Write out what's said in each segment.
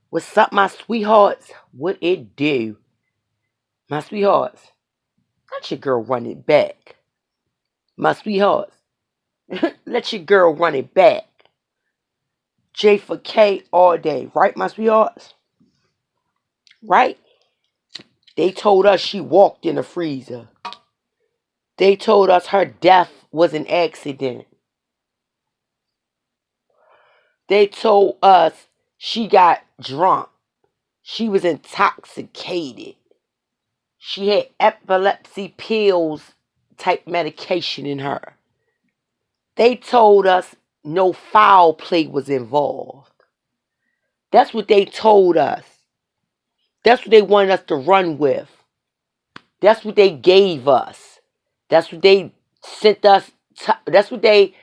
What's up, my sweethearts? What it do? My sweethearts, let your girl run it back. My sweethearts, let your girl run it back. J for K all day, right, my sweethearts? Right? They told us she walked in the freezer. They told us her death was an accident. They told us she got drunk. She was intoxicated. She had epilepsy pills type medication in her. They told us no foul play was involved. That's what they told us. That's what they wanted us to run with. That's what they gave us. That's what they sent us. That's what they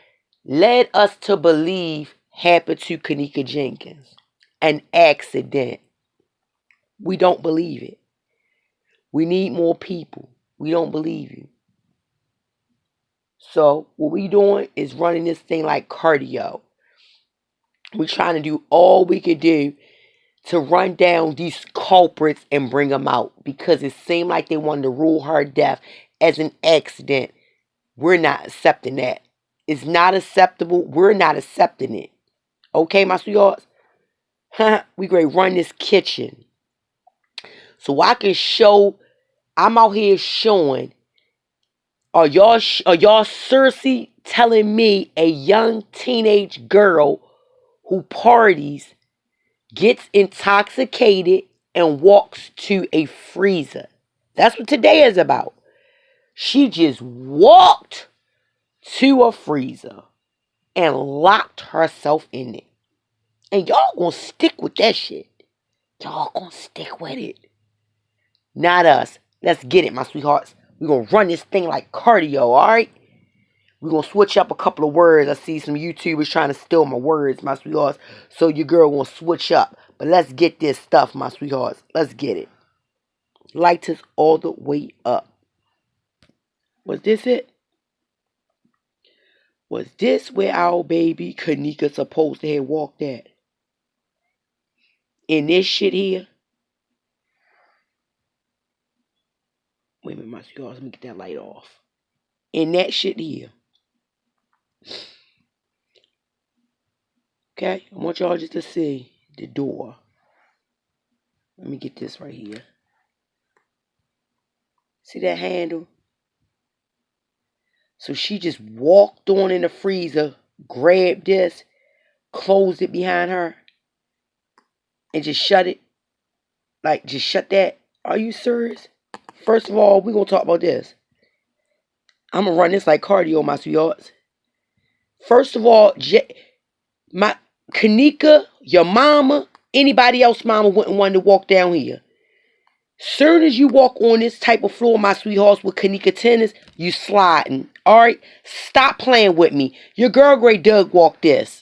led us to believe happened to Kenneka Jenkins. An accident. We don't believe it. We need more people. We don't believe you. So what we doing is running this thing like cardio. We're trying to do all we can do to run down these culprits and bring them out, because it seemed like they wanted to rule her death as an accident. We're not accepting that. It's not acceptable. We're not accepting it. Okay, my sweethearts? We gonna run this kitchen. So I can show, I'm out here showing, are y'all seriously telling me a young teenage girl who parties, gets intoxicated, and walks to a freezer? That's what today is about. She just walked to a freezer and locked herself in it. And y'all gonna stick with that shit. Y'all gonna stick with it. Not us. Let's get it, my sweethearts. We're gonna run this thing like cardio, alright? We're gonna switch up a couple of words. I see some YouTubers trying to steal my words, my sweethearts. So your girl gonna switch up. But let's get this stuff, my sweethearts. Let's get it. Lights us all the way up. Was this it? Was this where our baby Kenneka supposed to have walked at? In this shit here? Wait a minute, my sweethearts. Let me get that light off. In that shit here. Okay? I want y'all just to see the door. Let me get this right here. See that handle? So she just walked on in the freezer, grabbed this, closed it behind her, and just shut it. Like, just shut that. Are you serious? First of all, we're going to talk about this. I'm going to run this like cardio, my sweethearts. First of all, my Kenneka, your mama, anybody else mama wouldn't want to walk down here. Soon as you walk on this type of floor, my sweethearts, with Kenneka tennis, you sliding. Alright? Stop playing with me. Your girl grade Doug walked this.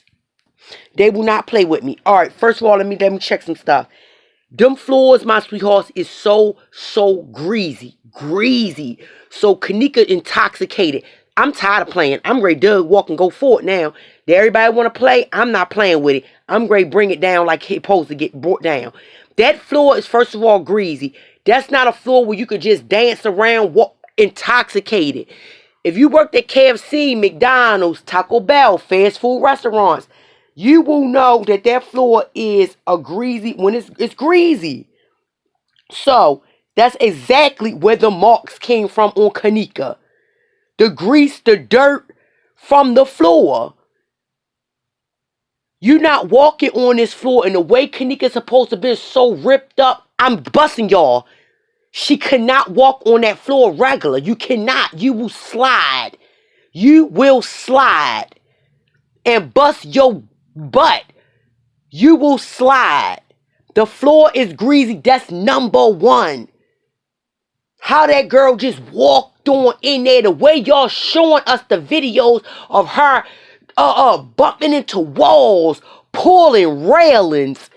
They will not play with me. Alright, first of all, let me check some stuff. Them floors, my sweethearts, is so greasy. Greasy. So Kenneka intoxicated. I'm tired of playing. I'm ready to walk and go forward now. Did everybody want to play? I'm not playing with it. I'm ready to bring it down like it's supposed to get brought down. That floor is, first of all, greasy. That's not a floor where you could just dance around intoxicated. If you worked at KFC, McDonald's, Taco Bell, fast food restaurants, you will know that that floor is a greasy, when it's greasy. So, that's exactly where the marks came from on Kenneka. The grease, the dirt from the floor. You're not walking on this floor, and the way Kenneka's supposed to be so ripped up, I'm busting y'all. She cannot walk on that floor regular. You cannot. You will slide. You will slide and bust your butt. You will slide. The floor is greasy. That's number one. How that girl just walked on in there, the way y'all showing us the videos of her bumping into walls, pulling railings.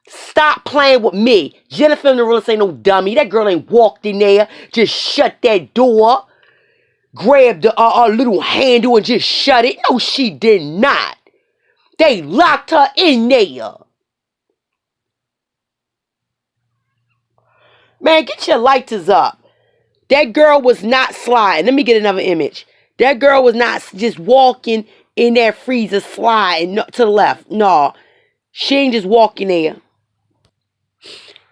Stop playing with me. Jennifermdarealest ain't no dummy. That girl ain't walked in there, just shut that door, grabbed the little handle and just shut it. No, she did not. They locked her in there. Man, get your lighters up. That girl was not sliding. Let me get another image. That girl was not just walking in that freezer sliding to the left. No, she ain't just walking there.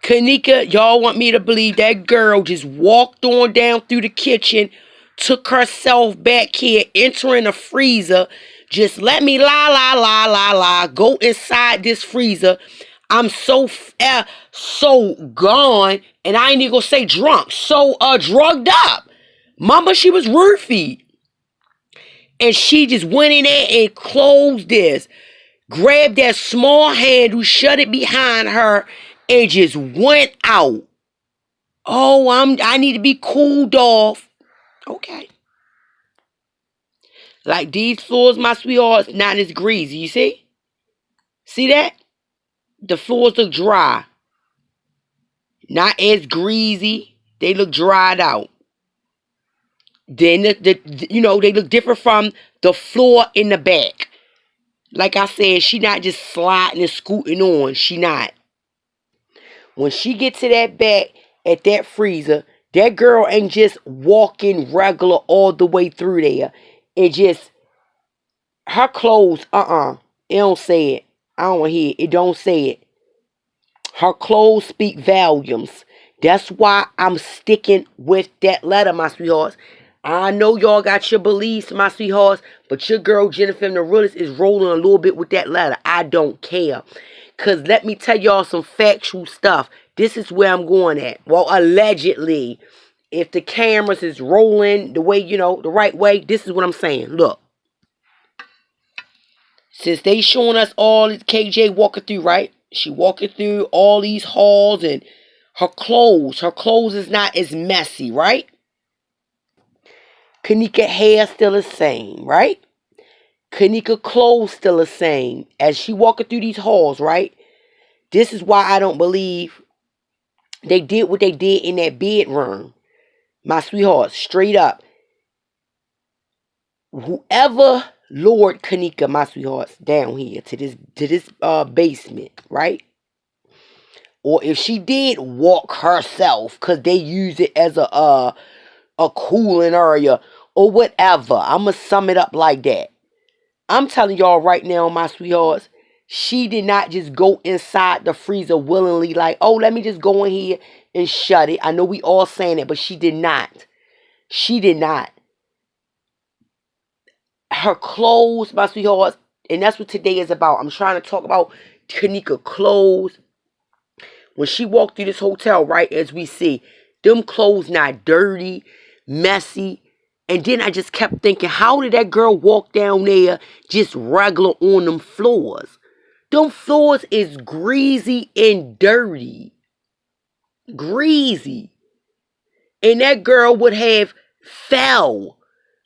Kenneka, y'all want me to believe that girl just walked on down through the kitchen, took herself back here, entering a freezer. Just let me go inside this freezer. I'm so gone, and I ain't even gonna say drunk, so drugged up. Mama, she was roofied. And she just went in there and closed this, grabbed that small handle, shut it behind her, and just went out. Oh, I need to be cooled off. Okay. Like these floors, my sweethearts, not as greasy. You see? See that? The floors look dry. Not as greasy. They look dried out. Then they look different from the floor in the back. Like I said, she not just sliding and scooting on. She not. When she get to that back at that freezer, that girl ain't just walking regular all the way through there. It just, her clothes, it don't say it. I don't want to hear it. It don't say it. Her clothes speak volumes. That's why I'm sticking with that letter, my sweethearts. I know y'all got your beliefs, my sweethearts, but your girl, Jennifermdarealest, is rolling a little bit with that letter. I don't care. Because let me tell y'all some factual stuff. This is where I'm going at. Well, allegedly, if the cameras is rolling the way, the right way, this is what I'm saying. Look. Since they showing us all this KJ walking through, right? She walking through all these halls and her clothes is not as messy, right? Kenneka hair still the same, right? Kenneka clothes still the same. As she walking through these halls, right? This is why I don't believe they did what they did in that bedroom. My sweetheart, straight up. Whoever lured Kenneka, my sweethearts, down here to this basement, right? Or if she did walk herself, because they use it as a cooling area or whatever. I'ma sum it up like that. I'm telling y'all right now, my sweethearts, she did not just go inside the freezer willingly like, oh, let me just go in here and shut it. I know we all saying it, but she did not. She did not. Her clothes, my sweethearts, and that's what today is about. I'm trying to talk about Kenneka clothes. When she walked through this hotel, right, as we see, them clothes not dirty, messy. And then I just kept thinking, how did that girl walk down there just regular on them floors? Them floors is greasy and dirty. Greasy. And that girl would have fell.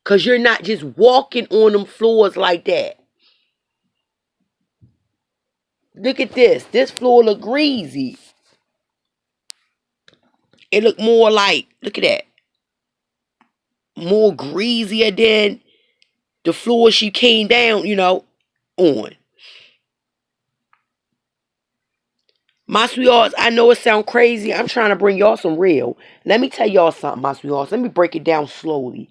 Because you're not just walking on them floors like that. Look at this. This floor look greasy. It look more like, look at that. More greasier than the floor she came down, on. My sweethearts, I know it sounds crazy. I'm trying to bring y'all some real. Let me tell y'all something, my sweethearts. Let me break it down slowly.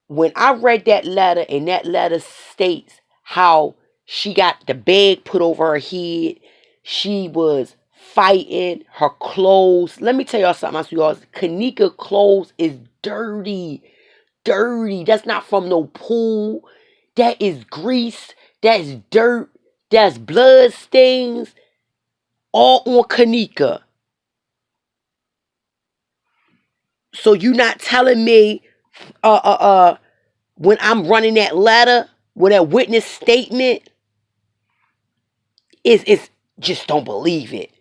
When I read that letter, and that letter states how she got the bag put over her head, she was fighting, her clothes. Let me tell y'all something, my sweethearts. Kenneka clothes is dirty. Dirty. That's not from no pool. That is grease. That's dirt. That's blood stains. All on Kenneka. So you not telling me when I'm running that letter with that witness statement is just don't believe it.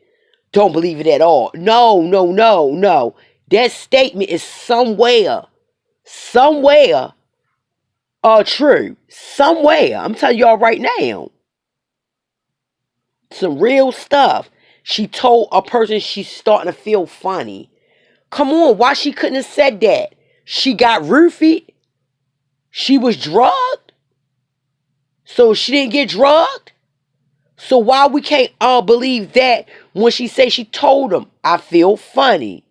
Don't believe it at all. No. That statement is somewhere true. Somewhere. I'm telling y'all right now. Some real stuff. She told a person she's starting to feel funny. Come on, why she couldn't have said that? She got roofied. She was drugged. So she didn't get drugged. So why we can't all believe that when she say she told him, I feel funny.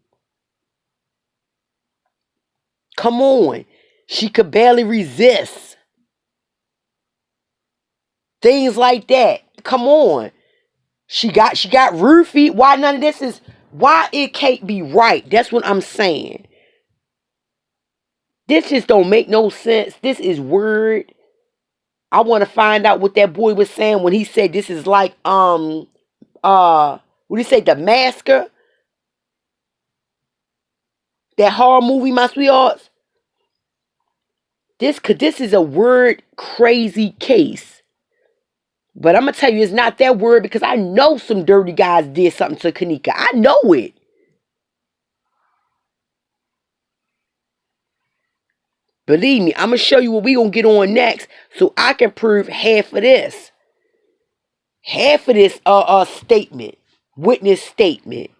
Come on. She could barely resist. Things like that. Come on. She got roofied. Why none of this is, why it can't be right? That's what I'm saying. This just don't make no sense. This is weird. I want to find out what that boy was saying when he said this is like what did he say, The Masker? That horror movie, my sweethearts. This is a weird, crazy case. But I'm going to tell you, it's not that weird because I know some dirty guys did something to Kenneka. I know it. Believe me, I'm going to show you what we going to get on next so I can prove half of this. Half of this statement. Witness statement.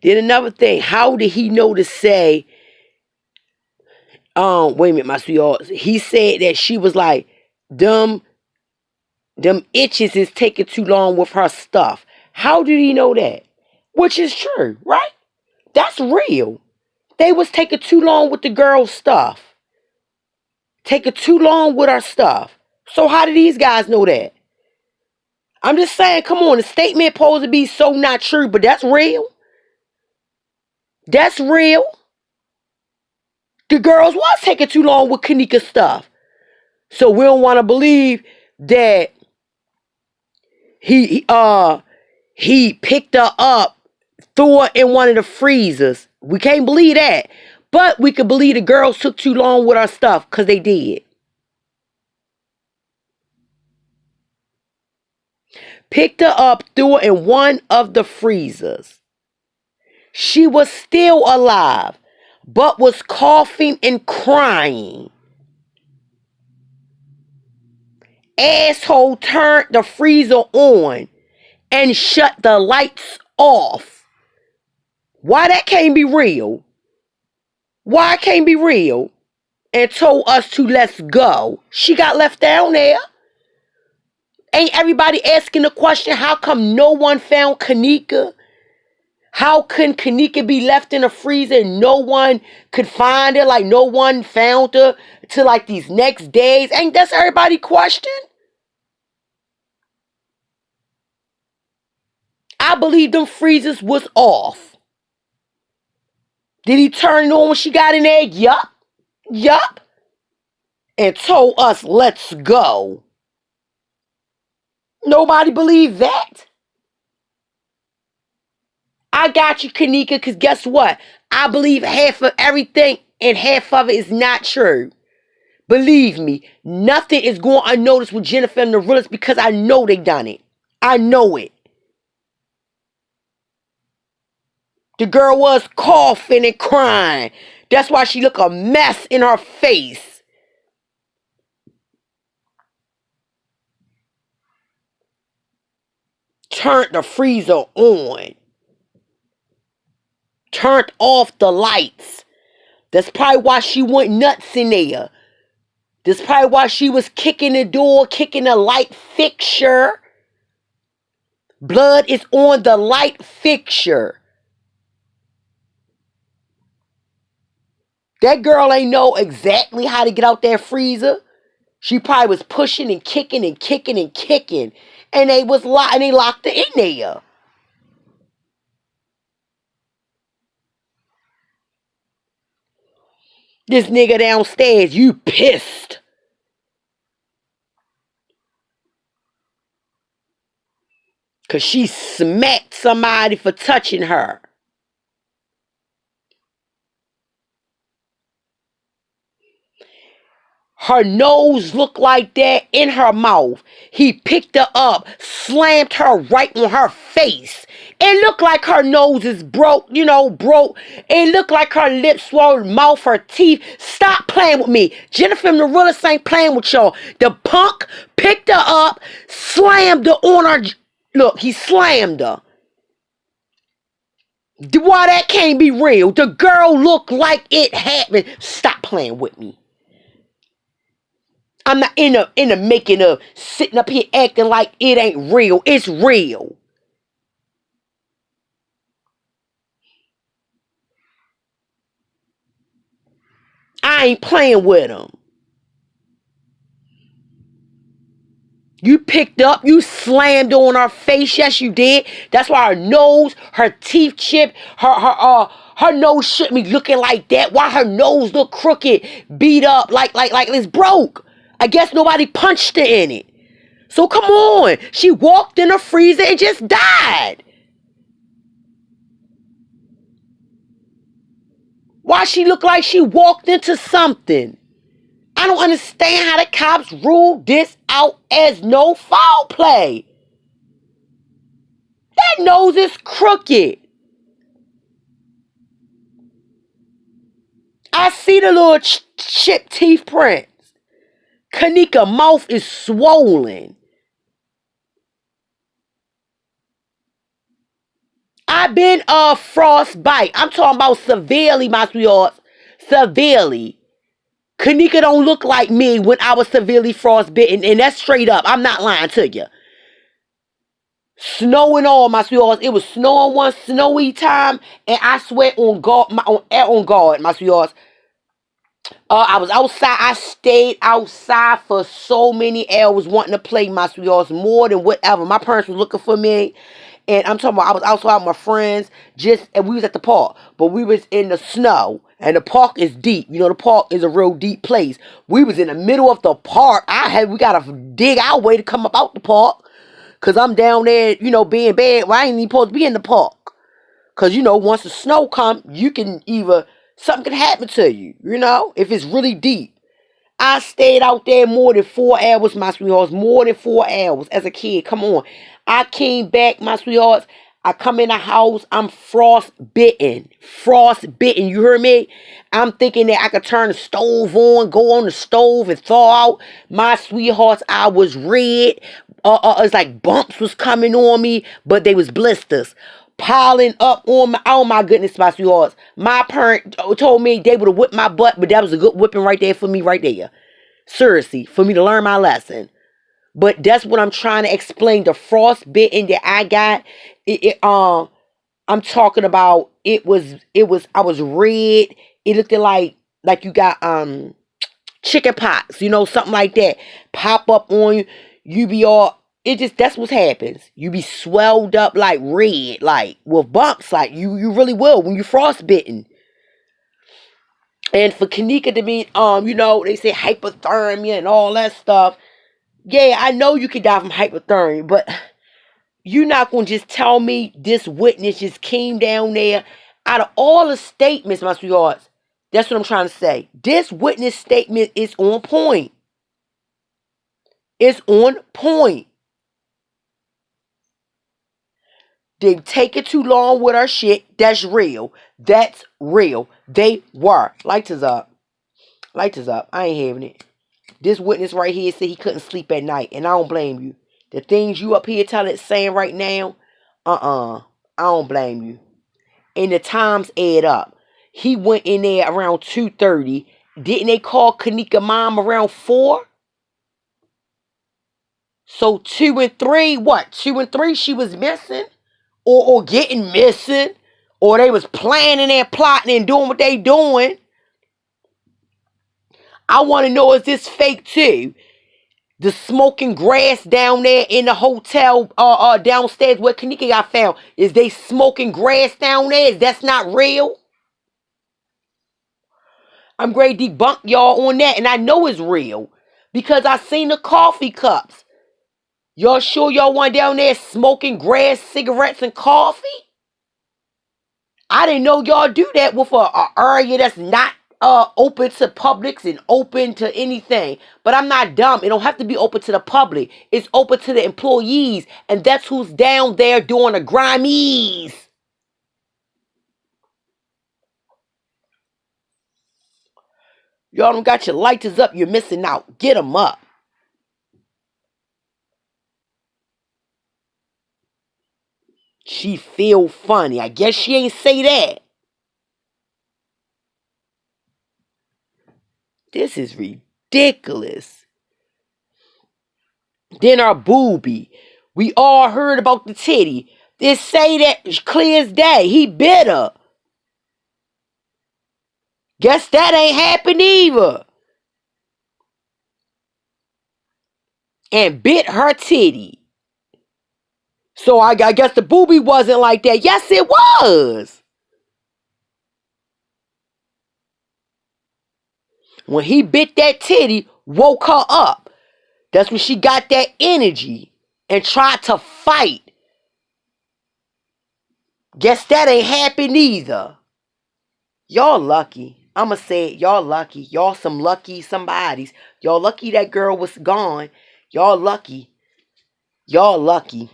Then another thing, how did he know to say, wait a minute, my sweetheart. He said that she was like, them itches is taking too long with her stuff. How did he know that? Which is true, right? That's real. They was taking too long with the girl's stuff. Taking too long with her stuff. So how do these guys know that? I'm just saying, come on, the statement supposed to be so not true, but that's real. That's real. The girls was taking too long with Kenneka's stuff. So we don't want to believe that he picked her up, threw her in one of the freezers. We can't believe that. But we could believe the girls took too long with our stuff because they did. Picked her up, threw her in one of the freezers. She was still alive, but was coughing and crying. Asshole turned the freezer on and shut the lights off. Why that can't be real? Why it can't be real? And told us to let's go. She got left down there. Ain't everybody asking the question, how come no one found Kenneka? How can Kenneka be left in a freezer and no one could find her? Like no one found her till like these next days. Ain't that's everybody question? I believe them freezers was off. Did he turn it on when she got in there? Yup. Yup. And told us, let's go. Nobody believed that. I got you, Kenneka, because guess what? I believe half of everything and half of it is not true. Believe me, nothing is going unnoticed with Jennifermdarealest because I know they done it. I know it. The girl was coughing and crying. That's why she look a mess in her face. Turned the freezer on. Turned off the lights. That's probably why she went nuts in there. That's probably why she was kicking the door, kicking the light fixture. Blood is on the light fixture. That girl ain't know exactly how to get out that freezer. She probably was pushing and kicking and kicking and kicking. And they locked her in there. This nigga downstairs, you pissed. Because she smacked somebody for touching her. Her nose looked like that in her mouth. He picked her up, slammed her right on her face. It looked like her nose is broke. It looked like her lips swollen, mouth, her teeth. Stop playing with me. Jennifermdarealest ain't playing with y'all. The punk picked her up, slammed her on her. Look, he slammed her. Why that can't be real? The girl looked like it happened. Stop playing with me. I'm not in the making of sitting up here acting like it ain't real. It's real. I ain't playing with them. You picked up, you slammed on her face. Yes, you did. That's why her nose, her teeth chipped, her nose shouldn't be looking like that. Why her nose look crooked, beat up, like it's broke. I guess nobody punched her in it. So come on. She walked in a freezer and just died. Why she look like she walked into something? I don't understand how the cops ruled this out as no foul play. That nose is crooked. I see the little chipped teeth prints. Kenneka mouth is swollen. I've been frostbite. I'm talking about severely, my sweethearts. Severely. Kenneka don't look like me when I was severely frostbitten, and that's straight up. I'm not lying to you. Snow and all, my sweethearts. It was snowing one snowy time, and I swear on God, my sweethearts. I was outside. I stayed outside for so many hours wanting to play, my sweethearts, more than whatever. My parents were looking for me. And I'm talking about I was outside with my friends, and we was at the park. But we was in the snow. And the park is deep. You know, the park is a real deep place. We was in the middle of the park. We gotta dig our way to come up out the park. Cause I'm down there, you know, being bad. Well, I ain't even supposed to be in the park. Cause, you know, once the snow comes, something can happen to you, you know, if it's really deep. I stayed out there more than 4 hours, my sweethearts. More than 4 hours as a kid. Come on. I came back, my sweethearts. I come in the house. I'm frostbitten. Frostbitten. You heard me? I'm thinking that I could turn the stove on, go on the stove and thaw out. My sweethearts, I was red. It's like bumps was coming on me, but they was blisters. Piling up on my, oh my goodness, my sweethearts. My parent told me they would have whipped my butt, but that was a good whipping right there for me right there. Seriously, for me to learn my lesson. But that's what I'm trying to explain. The frostbitten that I got, I'm talking about I was red. It looked like you got chicken pox, you know, something like that. Pop up on you. You be all that's what happens. You be swelled up like red, like with bumps, like you really will when you frostbitten. And for Kenneka to be, you know, they say hypothermia and all that stuff. Yeah, I know you could die from hypothermia, but you're not gonna just tell me this witness just came down there. Out of all the statements, my sweethearts, that's what I'm trying to say. This witness statement is on point. It's on point. They take it too long with our shit. That's real. That's real. They were. Lights is up. Lights is up. I ain't having it. This witness right here said he couldn't sleep at night. And I don't blame you. The things you up here saying right now, I don't blame you. And the times add up. He went in there around 2:30. Didn't they call Kenneka mom around 4? So 2 and 3, what? 2 and 3 she was missing? Or getting missing, or they was planning and plotting and doing what they doing. I want to know, is this fake too? The smoking grass down there in the hotel downstairs where Kenneka got found, is they smoking grass down there? Is that's not real? I'm ready to debunk y'all on that, and I know it's real because I seen the coffee cups. Y'all sure y'all want down there smoking grass, cigarettes, and coffee? I didn't know y'all do that with a area that's not open to publics and open to anything. But I'm not dumb. It don't have to be open to the public. It's open to the employees. And that's who's down there doing the grimies. Y'all don't got your lighters up. You're missing out. Get them up. She feel funny. I guess she ain't say that. This is ridiculous. Then our booby. We all heard about the titty. They say that clear as day. He bit her. Guess that ain't happened either. And bit her titty. So I guess the boobie wasn't like that. Yes, it was. When he bit that titty, woke her up. That's when she got that energy and tried to fight. Guess that ain't happened either. Y'all lucky. I'ma say it. Y'all lucky. Y'all some lucky somebodies. Y'all lucky that girl was gone. Y'all lucky. Y'all lucky.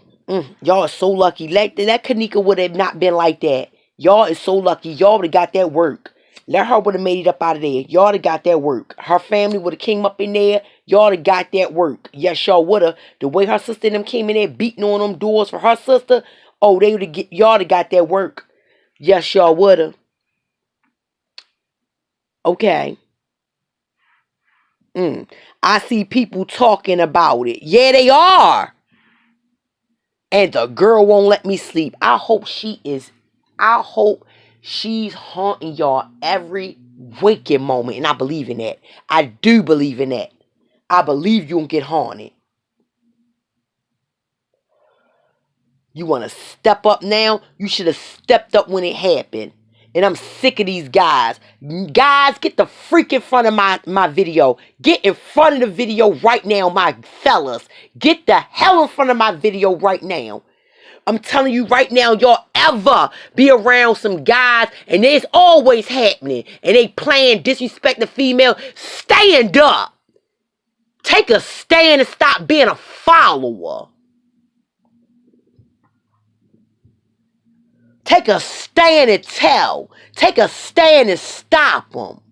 Y'all are so lucky. That Kenneka would have not been like that. Y'all is so lucky. Y'all would have got that work. Let her would have made it up out of there. Y'all would have got that work. Her family would have came up in there. Y'all would have got that work. Yes, y'all would have. The way her sister and them came in there beating on them doors for her sister. Oh, they would have y'all would have got that work. Yes, y'all would have. Okay. I see people talking about it. Yeah, they are. And the girl won't let me sleep. I hope she's haunting y'all every waking moment. And I believe in that. I do believe in that. I believe you'll get haunted. You want to step up now? You should have stepped up when it happened. And I'm sick of these guys. Guys, get the freak in front of my video. Get in front of the video right now, my fellas. Get the hell in front of my video right now. I'm telling you right now, y'all ever be around some guys and it's always happening and they playing disrespect the female, stand up. Take a stand and stop being a follower. Take a stand and tell. Take a stand and stop them.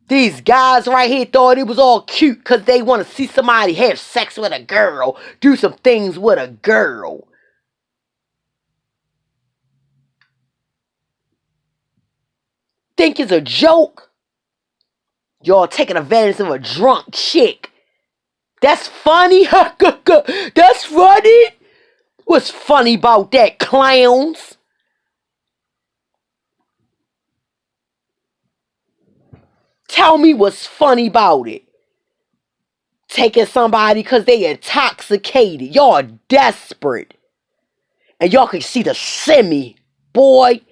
These guys right here thought it was all cute because they want to see somebody have sex with a girl. Do some things with a girl. Think it's a joke? Y'all taking advantage of a drunk chick. That's funny? That's funny? What's funny about that, clowns? Tell me what's funny about it. Taking somebody because they intoxicated. Y'all desperate. And y'all can see the semi. Boy,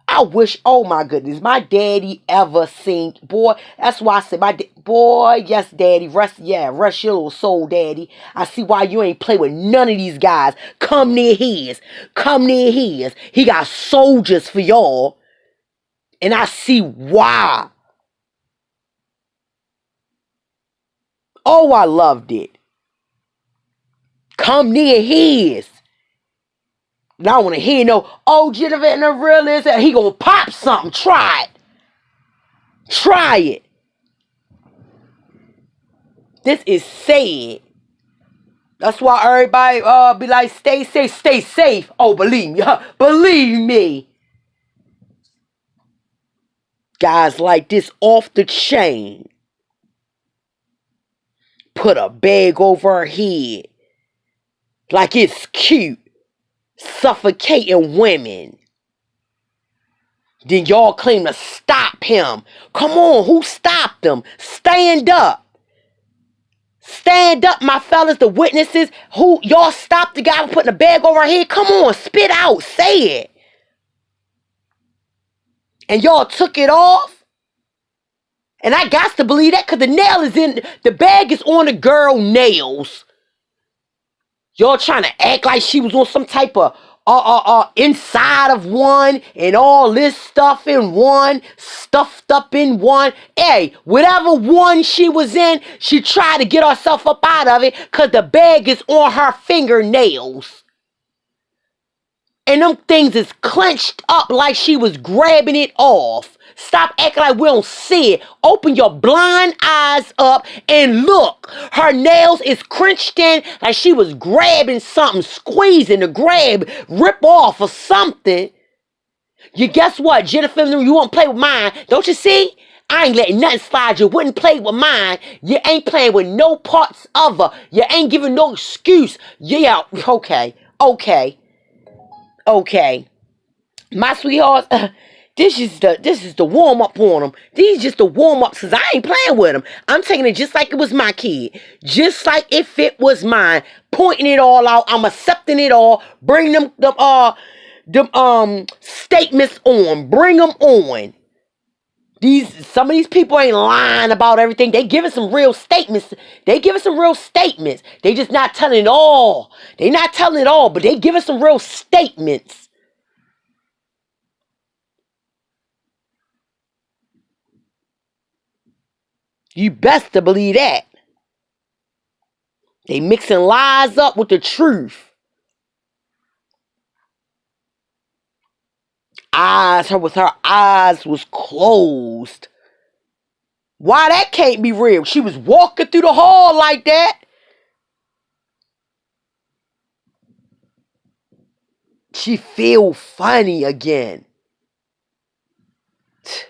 I wish, oh my goodness, my daddy ever seen, boy, that's why I said, boy, yes, daddy, rest your little soul, daddy. I see why you ain't play with none of these guys. Come near his. He got soldiers for y'all. And I see why. Oh, I loved it. Come near his. And I don't want to hear no, oh, Jennifermdarealest, he gonna pop something. Try it. Try it. This is sad. That's why everybody be like, stay safe, stay safe. Oh, believe me. Believe me. Guys like this off the chain. Put a bag over her head. Like it's cute. Suffocating women. Then y'all claim to stop him. Come on, who stopped him? Stand up. Stand up, my fellas, the witnesses. Who y'all stopped the guy from putting a bag over her head? Come on, spit out, say it. And y'all took it off? And I got to believe that because the nail is in, the bag is on the girl nails. Y'all trying to act like she was on some type of inside of one and all this stuff in one, stuffed up in one. Hey, whatever one she was in, she tried to get herself up out of it because the bag is on her fingernails. And them things is clenched up like she was grabbing it off. Stop acting like we don't see it. Open your blind eyes up and look. Her nails is crunched in like she was grabbing something, squeezing to grab, rip off or something. You guess what, Jennifer, you won't play with mine. Don't you see? I ain't letting nothing slide. You wouldn't play with mine. You ain't playing with no parts of her. You ain't giving no excuse. Yeah, okay. My sweethearts, this is the warm up on them. These just the warm ups, cause I ain't playing with them. I'm taking it just like it was my kid, just like if it was mine. Pointing it all out. I'm accepting it all. Bring them statements on. Bring them on. Some of these people ain't lying about everything. They giving some real statements. They giving some real statements. They just not telling it all. They not telling it all, but they giving some real statements. You best to believe that. They mixing lies up with the truth. Her eyes was closed. Why that can't be real? She was walking through the hall like that. She feel funny again. It's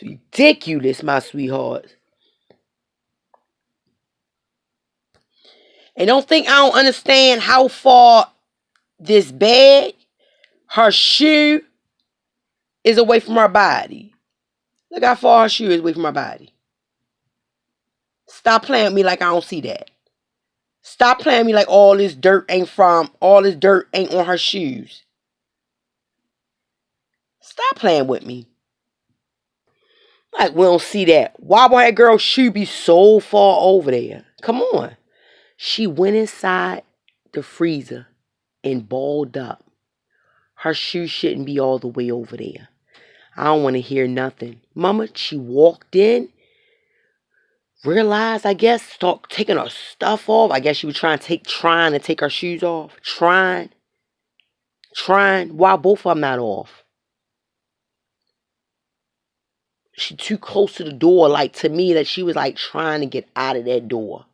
ridiculous, my sweetheart. And don't think I don't understand how far this bag, her shoe, is away from her body. Look how far her shoe is away from her body. Stop playing with me like I don't see that. Stop playing with me like all this dirt ain't on her shoes. Stop playing with me. Like we don't see that. Why would that girl's shoe be so far over there? Come on. She went inside the freezer and balled up. Her shoe shouldn't be all the way over there. I don't want to hear nothing. Mama, she walked in, realized, I guess, start taking her stuff off. I guess she was trying to take her shoes off. Trying. Why both of them not off? She too close to the door, like to me, that she was like trying to get out of that door.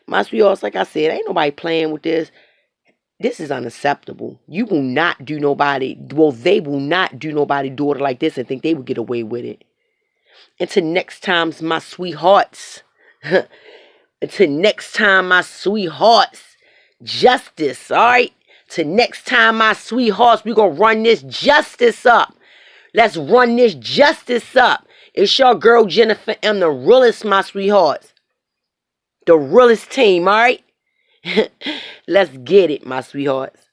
My sweethearts, like I said, ain't nobody playing with this. This is unacceptable. You will not do nobody, well, they will not do nobody daughter like this and think they would get away with it. Until next time, my sweethearts. Until next time, my sweethearts. Justice, all right? Till next time, my sweethearts, we're going to run this justice up. Let's run this justice up. It's your girl, Jennifer M. The realest, my sweethearts. The realest team, all right? Let's get it, my sweethearts.